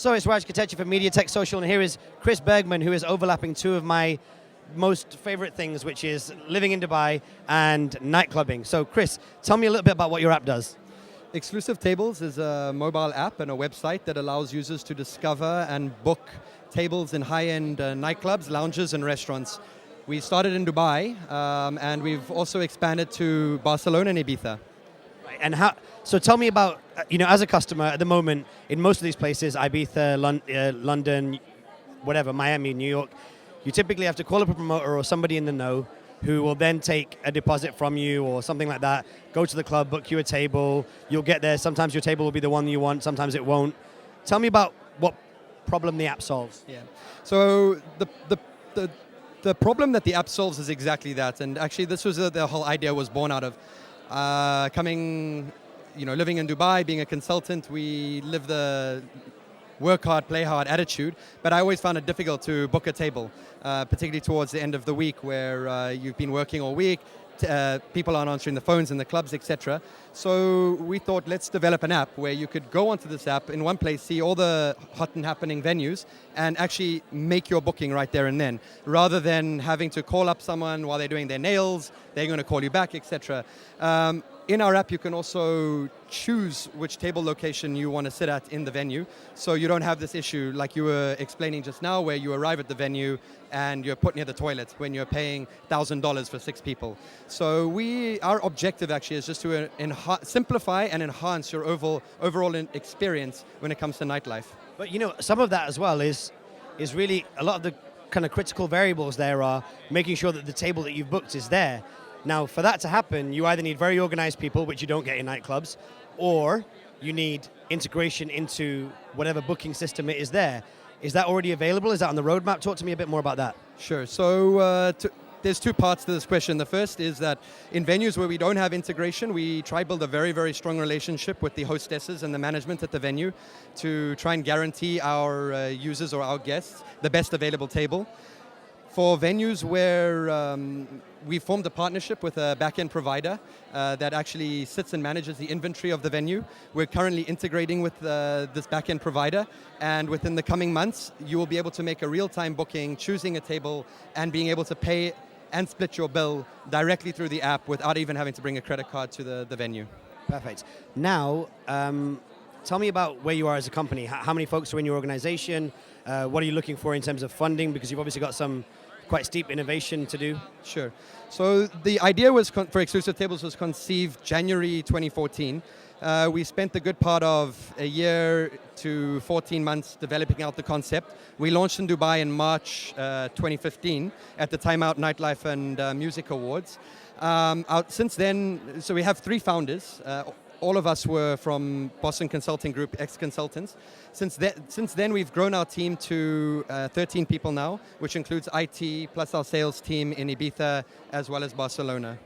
So it's Raj Katecha from MediaTek Social, and here is Chris Bergman, who is overlapping two of my most favorite things, which is living in Dubai and nightclubbing. So Chris, tell me a little bit about what your app does. Exclusive Tables is a mobile app and a website that allows users to discover and book tables in high-end nightclubs, lounges, and restaurants. We started in Dubai, and we've also expanded to Barcelona and Ibiza. Right, and so tell me about, as a customer at the moment, in most of these places, Ibiza, London, whatever, Miami, New York, you typically have to call up a promoter or somebody in the know who will then take a deposit from you or something like that, go to the club, book you a table, you'll get there, sometimes your table will be the one you want, sometimes it won't. Tell me about what problem the app solves. Yeah. So the problem that the app solves is exactly that, and actually this was the whole idea was born out of living in Dubai, being a consultant. We live the work hard, play hard attitude, but I always found it difficult to book a table, particularly towards the end of the week where you've been working all week, people aren't answering the phones in the clubs, etc. So we thought, let's develop an app where you could go onto this app in one place, see all the hot and happening venues, and actually make your booking right there and then, rather than having to call up someone while they're doing their nails, they're going to call you back, etc. In our app, you can also choose which table location you want to sit at in the venue, so you don't have this issue like you were explaining just now, where you arrive at the venue and you're put near the toilet when you're paying $1,000 for 6 people. So our objective actually is just to simplify and enhance your overall experience when it comes to nightlife. But some of that as well is really a lot of the kind of critical variables there are making sure that the table that you've booked is there. Now, for that to happen, you either need very organized people, which you don't get in nightclubs, or you need integration into whatever booking system it is there. Is that already available? Is that on the roadmap? Talk to me a bit more about that. Sure. So there's two parts to this question. The first is that in venues where we don't have integration, we try to build a very, very strong relationship with the hostesses and the management at the venue to try and guarantee our users or our guests the best available table. For venues where we formed a partnership with a back-end provider that actually sits and manages the inventory of the venue, we're currently integrating with this back-end provider, and within the coming months, you will be able to make a real-time booking, choosing a table, and being able to pay and split your bill directly through the app without even having to bring a credit card to the venue. Perfect. Now, tell me about where you are as a company. How many folks are in your organization? What are you looking for in terms of funding? Because you've obviously got some quite steep innovation to do. Sure. So the idea was for Exclusive Tables was conceived January 2014. We spent the good part of a year to 14 months developing out the concept. We launched in Dubai in March 2015 at the Time Out Nightlife and Music Awards. Since then, so we have 3 founders. All of us were from Boston Consulting Group, ex-consultants. Since then, we've grown our team to 13 people now, which includes IT, plus our sales team in Ibiza, as well as Barcelona.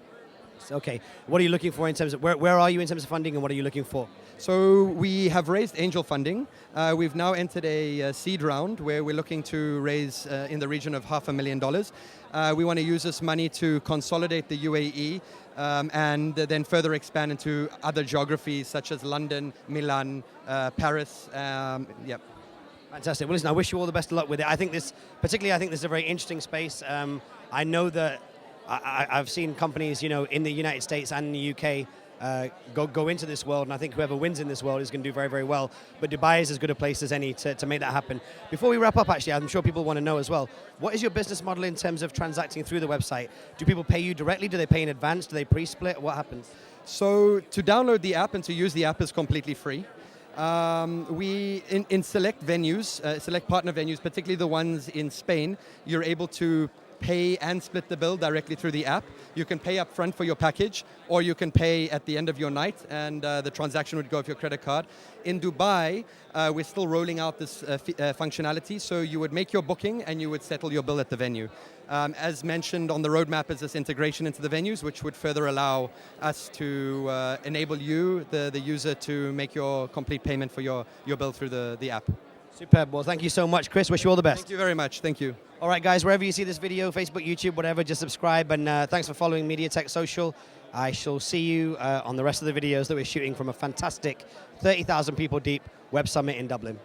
Okay, what are you looking for in terms of, where are you in terms of funding, and what are you looking for? So we have raised angel funding. We've now entered a seed round where we're looking to raise in the region of $500,000. We want to use this money to consolidate the UAE and then further expand into other geographies such as London, Milan, Paris. Yep. Fantastic. Well, listen, I wish you all the best of luck with it. I think this is a very interesting space. I know that I've seen companies, in the United States and in the UK go into this world, and I think whoever wins in this world is going to do very, very well. But Dubai is as good a place as any to make that happen. Before we wrap up, actually, I'm sure people want to know as well, what is your business model in terms of transacting through the website? Do people pay you directly? Do they pay in advance? Do they pre-split? What happens? So to download the app and to use the app is completely free. We in select venues, select partner venues, particularly the ones in Spain, you're able to pay and split the bill directly through the app. You can pay up front for your package, or you can pay at the end of your night, and the transaction would go with your credit card. In Dubai, we're still rolling out this functionality, so you would make your booking and you would settle your bill at the venue. As mentioned on the roadmap is this integration into the venues, which would further allow us to enable you, the user, to make your complete payment for your bill through the app. Superb. Well, thank you so much, Chris. Wish you all the best. Thank you very much. Thank you. All right, guys, wherever you see this video, Facebook, YouTube, whatever, just subscribe. And thanks for following MediaTek Social. I shall see you on the rest of the videos that we're shooting from a fantastic 30,000 people deep WebSummit in Dublin.